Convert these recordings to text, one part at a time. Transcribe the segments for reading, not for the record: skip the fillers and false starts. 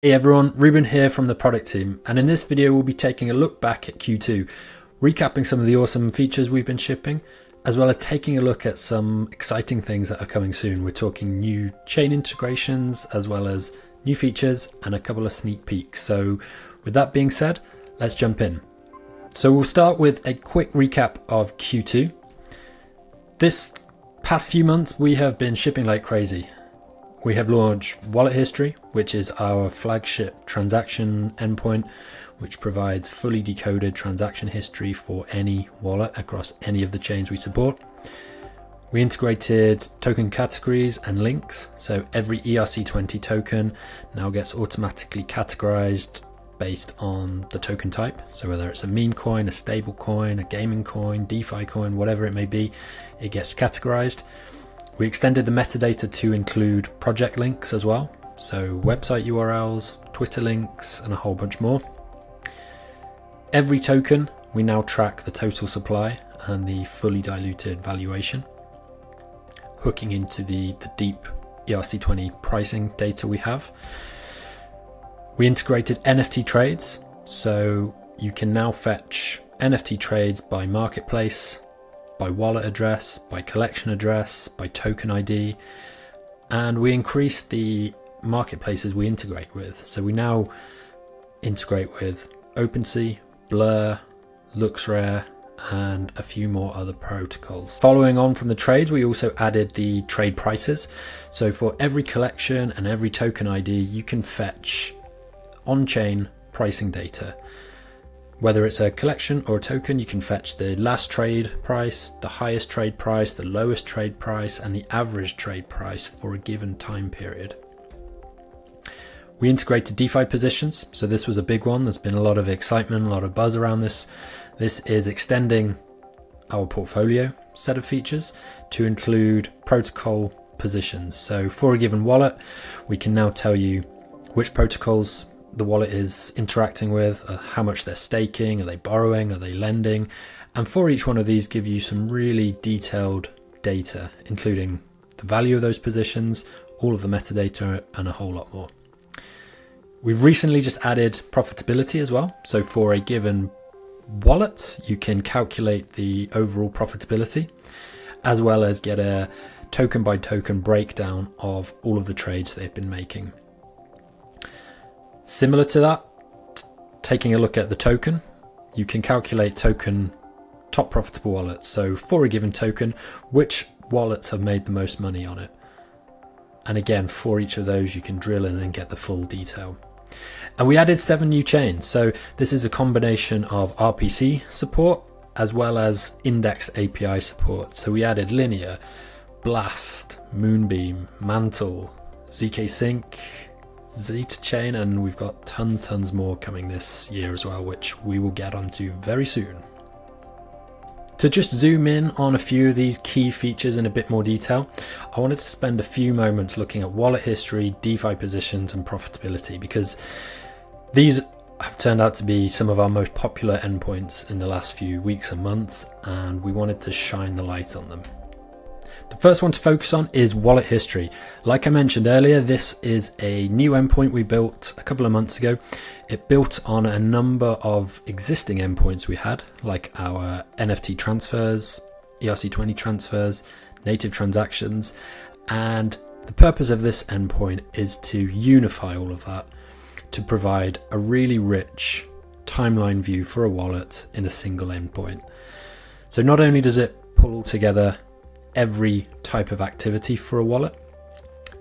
Hey everyone, Ruben here from the product team, and in this video we'll be taking a look back at Q2, recapping some of the awesome features we've been shipping, as well as taking a look at some exciting things that are coming soon. We're talking new chain integrations, as well as new features and a couple of sneak peeks. So with that being said, let's jump in. So we'll start with a quick recap of Q2. This past few months we have been shipping like crazy. We have launched Wallet History, which is our flagship transaction endpoint, which provides fully decoded transaction history for any wallet across any of the chains we support. We integrated token categories and links, so every ERC20 token now gets automatically categorized based on the token type. So whether it's a meme coin, a stable coin, a gaming coin, DeFi coin, whatever it may be, it gets categorized. We extended the metadata to include project links as well, so website URLs, Twitter links, and a whole bunch more. Every token, we now track the total supply and the fully diluted valuation, hooking into the deep ERC20 pricing data we have. We integrated NFT trades, so you can now fetch NFT trades by marketplace, by wallet address, by collection address, by token ID, and we increased the marketplaces we integrate with. So we now integrate with OpenSea, Blur, LooksRare, and a few more other protocols. Following on from the trades, we also added the trade prices. So for every collection and every token ID, you can fetch on-chain pricing data. Whether it's a collection or a token, you can fetch the last trade price, the highest trade price, the lowest trade price, and the average trade price for a given time period. We integrated DeFi positions, so this was a big one. There's been a lot of excitement, a lot of buzz around this. This is extending our portfolio set of features to include protocol positions. So for a given wallet, we can now tell you which protocols the wallet is interacting with, how much they're staking, are they borrowing, are they lending, and for each one of these give you some really detailed data, including the value of those positions, all of the metadata, and a whole lot more. We've recently just added profitability as well, so for a given wallet you can calculate the overall profitability, as well as get a token by token breakdown of all of the trades they've been making. Similar to that, taking a look at the token, you can calculate token top profitable wallets. So for a given token, which wallets have made the most money on it? And again, for each of those, you can drill in and get the full detail. And we added 7 new chains. So this is a combination of RPC support as well as indexed API support. So we added Linear, Blast, Moonbeam, Mantle, ZK Sync, Zeta chain, and we've got tons more coming this year as well, which we will get onto very soon. To just zoom in on a few of these key features in a bit more detail, I wanted to spend a few moments looking at wallet history, DeFi positions, and profitability, because these have turned out to be some of our most popular endpoints in the last few weeks and months, and we wanted to shine the light on them. The first one to focus on is wallet history. Like I mentioned earlier, this is a new endpoint we built a couple of months ago. It built on a number of existing endpoints we had, like our NFT transfers, ERC20 transfers, native transactions, and the purpose of this endpoint is to unify all of that to provide a really rich timeline view for a wallet in a single endpoint. So not only does it pull all together every type of activity for a wallet,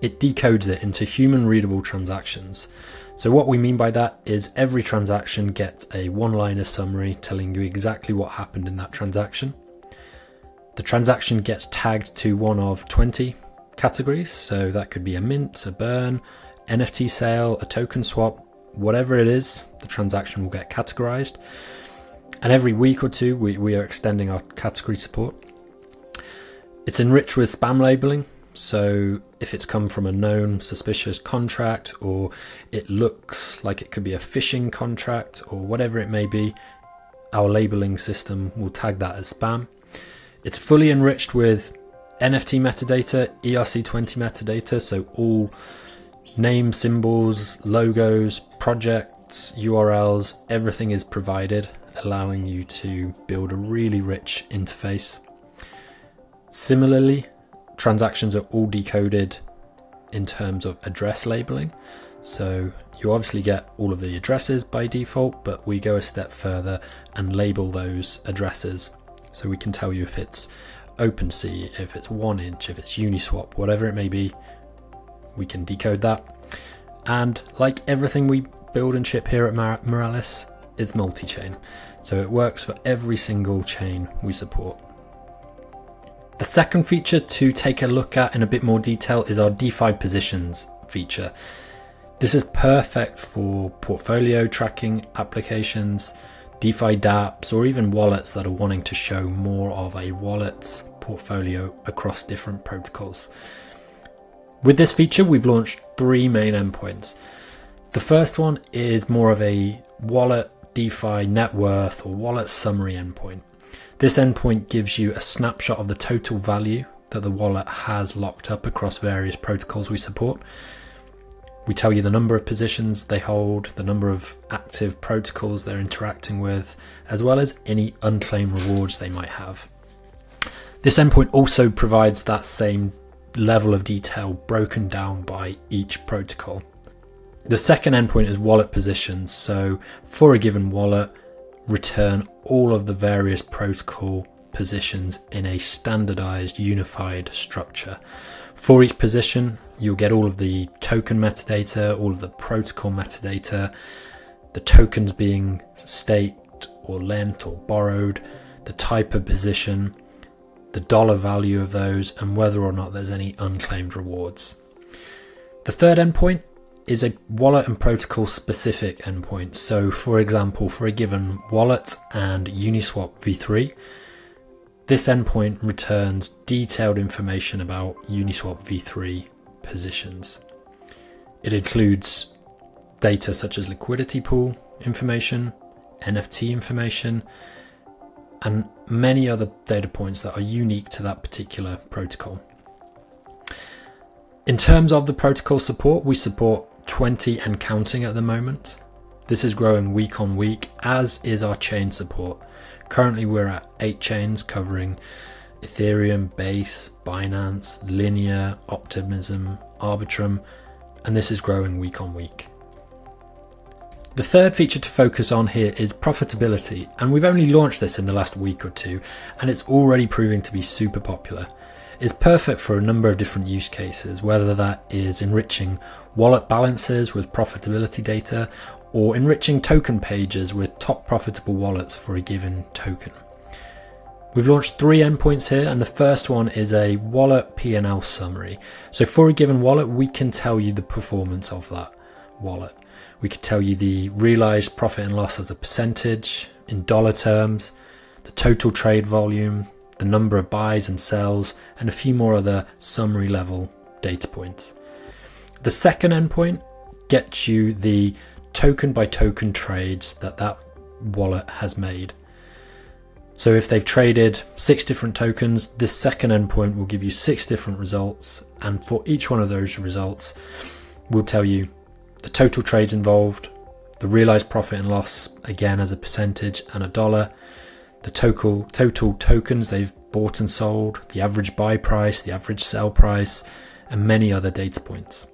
it decodes it into human readable transactions. So what we mean by that is every transaction gets a one-liner summary telling you exactly what happened in that transaction. The transaction gets tagged to one of 20 categories, so that could be a mint, a burn, NFT sale, a token swap, whatever it is, the transaction will get categorized. And every week or two we are extending our category support. It's enriched with spam labeling, so if it's come from a known suspicious contract, or it looks like it could be a phishing contract, or whatever it may be, our labeling system will tag that as spam. It's fully enriched with NFT metadata, ERC20 metadata, so all Name, symbols, logos, projects, URLs, everything is provided, allowing you to build a really rich interface. Similarly, transactions are all decoded in terms of address labeling. So you obviously get all of the addresses by default, but we go a step further and label those addresses. So we can tell you if it's OpenSea, if it's 1inch, if it's Uniswap, whatever it may be, we can decode that. And like everything we build and ship here at Moralis, it's multi-chain. So it works for every single chain we support. The second feature to take a look at in a bit more detail is our DeFi positions feature. This is perfect for portfolio tracking applications, DeFi dapps, or even wallets that are wanting to show more of a wallet's portfolio across different protocols. With this feature, we've launched 3 main endpoints. The first one is more of a wallet DeFi net worth or wallet summary endpoint. This endpoint gives you a snapshot of the total value that the wallet has locked up across various protocols we support. We tell you the number of positions they hold, the number of active protocols they're interacting with, as well as any unclaimed rewards they might have. This endpoint also provides that same level of detail broken down by each protocol. The second endpoint is wallet positions. So for a given wallet, return all of the various protocol positions in a standardized unified structure. For each position, you'll get all of the token metadata, all of the protocol metadata, the tokens being staked or lent or borrowed, the type of position, the dollar value of those, and whether or not there's any unclaimed rewards. The third endpoint is a wallet and protocol specific endpoint. So for example, for a given wallet and Uniswap v3, this endpoint returns detailed information about Uniswap v3 positions. It includes data such as liquidity pool information, NFT information, and many other data points that are unique to that particular protocol. In terms of the protocol support, we support 20 and counting at the moment. This is growing week on week, as is our chain support. Currently we're at 8 chains covering Ethereum, Base, Binance, Linear, Optimism, Arbitrum, and this is growing week on week. The third feature to focus on here is profitability, and we've only launched this in the last week or two, and it's already proving to be super popular. It's perfect for a number of different use cases, whether that is enriching wallet balances with profitability data, or enriching token pages with top profitable wallets for a given token. We've launched 3 endpoints here, and the first one is a wallet PnL summary. So for a given wallet, we can tell you the performance of that wallet. We could tell you the realized profit and loss as a percentage in dollar terms, the total trade volume, the number of buys and sells, and a few more other summary level data points. The second endpoint gets you the token by token trades that wallet has made. So if they've traded 6 different tokens, this second endpoint will give you 6 different results, and for each one of those results, we'll tell you the total trades involved, the realized profit and loss, again as a percentage and a dollar, the total tokens they've bought and sold, the average buy price, the average sell price, and many other data points.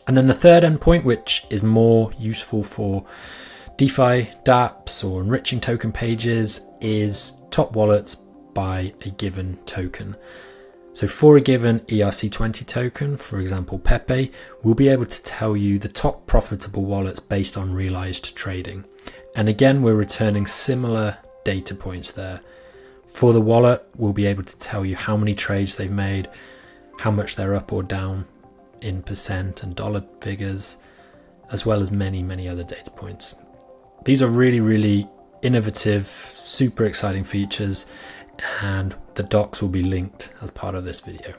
And then the third endpoint, which is more useful for DeFi, dapps, or enriching token pages, is top wallets by a given token. So for a given ERC20 token, for example Pepe, we'll be able to tell you the top profitable wallets based on realized trading. And again, we're returning similar data points there. For the wallet, we'll be able to tell you how many trades they've made, how much they're up or down in percent and dollar figures, as well as many other data points. These are really innovative, super exciting features, and the docs will be linked as part of this video.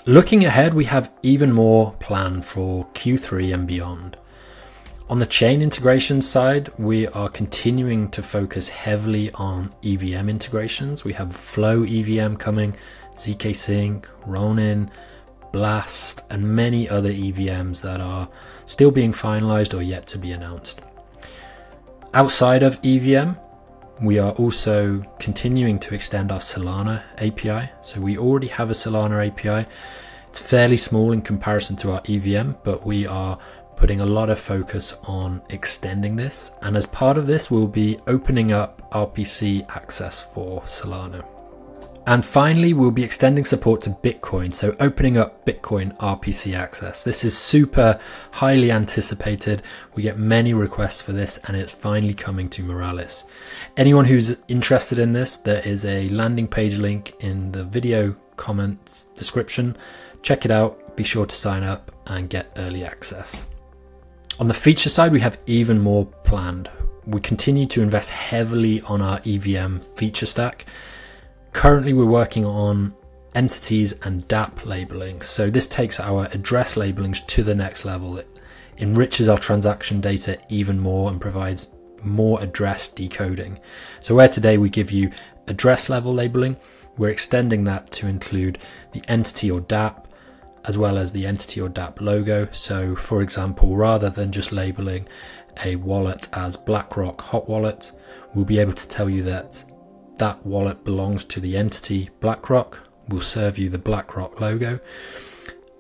Looking ahead, we have even more planned for Q3 and beyond. On the chain integration side, we are continuing to focus heavily on EVM integrations. We have Flow EVM coming, ZK Sync, Ronin, Blast, and many other EVMs that are still being finalized or yet to be announced. Outside of EVM, we are also continuing to extend our Solana API. So we already have a Solana API. It's fairly small in comparison to our EVM, but we are putting a lot of focus on extending this. And as part of this, we'll be opening up RPC access for Solana. And finally, we'll be extending support to Bitcoin, so opening up Bitcoin RPC access. This is super highly anticipated. We get many requests for this, and it's finally coming to Moralis. Anyone who's interested in this, there is a landing page link in the video comments description. Check it out, be sure to sign up and get early access. On the feature side, we have even more planned. We continue to invest heavily on our EVM feature stack. Currently, we're working on entities and dapp labeling. So this takes our address labelings to the next level. It enriches our transaction data even more and provides more address decoding. So where today we give you address level labeling, we're extending that to include the entity or dapp, as well as the entity or dapp logo. So for example, rather than just labeling a wallet as BlackRock hot wallet, we'll be able to tell you that that wallet belongs to the entity BlackRock. We'll serve you the BlackRock logo,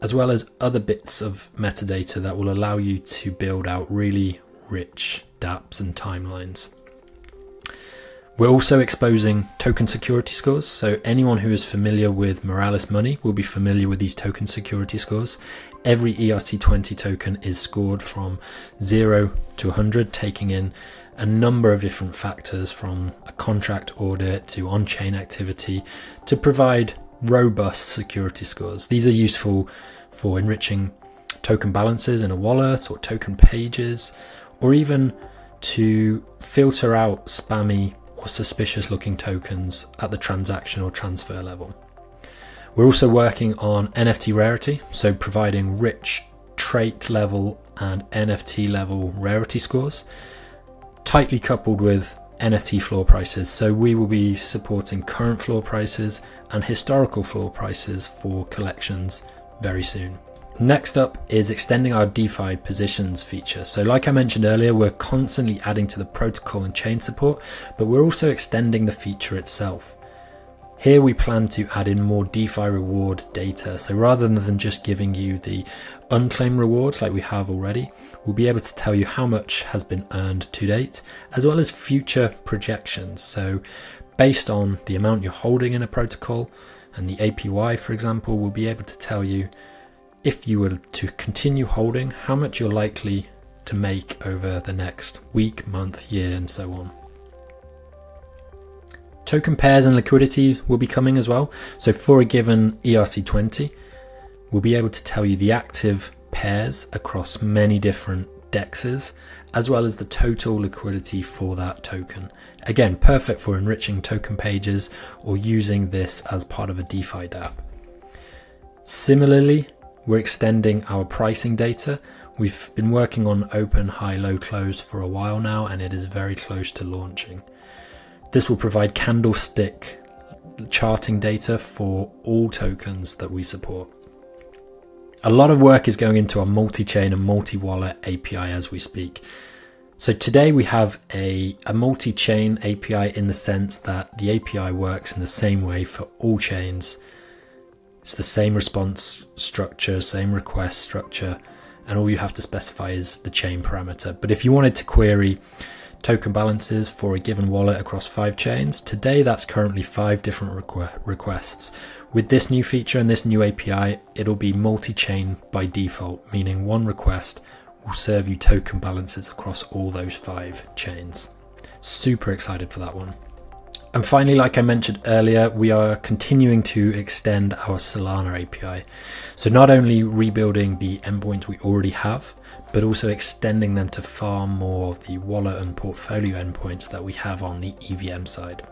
as well as other bits of metadata that will allow you to build out really rich dapps and timelines. We're also exposing token security scores. So anyone who is familiar with Moralis money will be familiar with these token security scores. Every ERC20 token is scored from 0 to 100, taking in a number of different factors from a contract audit to on-chain activity to provide robust security scores. These are useful for enriching token balances in a wallet or token pages, or even to filter out spammy or suspicious looking tokens at the transaction or transfer level. We're also working on NFT rarity, so providing rich trait level and NFT level rarity scores, tightly coupled with NFT floor prices. So we will be supporting current floor prices and historical floor prices for collections very soon. Next up is extending our DeFi positions feature. So like I mentioned earlier, we're constantly adding to the protocol and chain support, but we're also extending the feature itself. Here we plan to add in more DeFi reward data. So rather than just giving you the unclaimed rewards like we have already, we'll be able to tell you how much has been earned to date, as well as future projections. So based on the amount you're holding in a protocol and the APY, for example, we'll be able to tell you, if you were to continue holding, how much you're likely to make over the next week, month, year, and so on. Token pairs and liquidity will be coming as well. So for a given ERC20, we'll be able to tell you the active pairs across many different dexes, as well as the total liquidity for that token. Again, perfect for enriching token pages or using this as part of a DeFi dapp. Similarly, we're extending our pricing data. We've been working on open, high, low, close for a while now, and it is very close to launching. This will provide candlestick charting data for all tokens that we support. A lot of work is going into our multi-chain and multi-wallet API as we speak. So today we have a multi-chain API in the sense that the API works in the same way for all chains. It's the same response structure, same request structure, and all you have to specify is the chain parameter. But if you wanted to query token balances for a given wallet across 5 chains, today that's currently 5 different requests. With this new feature and this new API, it'll be multi-chain by default, meaning one request will serve you token balances across all those 5 chains. Super excited for that one. And finally, like I mentioned earlier, we are continuing to extend our Solana API. So not only rebuilding the endpoints we already have, but also extending them to far more of the wallet and portfolio endpoints that we have on the EVM side.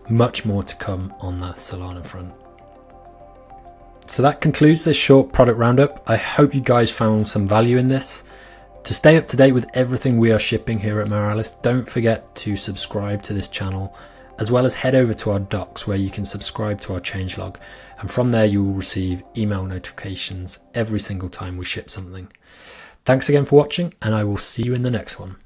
Much more to come on the Solana front. So that concludes this short product roundup. I hope you guys found some value in this. To stay up to date with everything we are shipping here at Moralis, don't forget to subscribe to this channel as well as head over to our docs where you can subscribe to our changelog, and from there you will receive email notifications every single time we ship something. Thanks again for watching, and I will see you in the next one.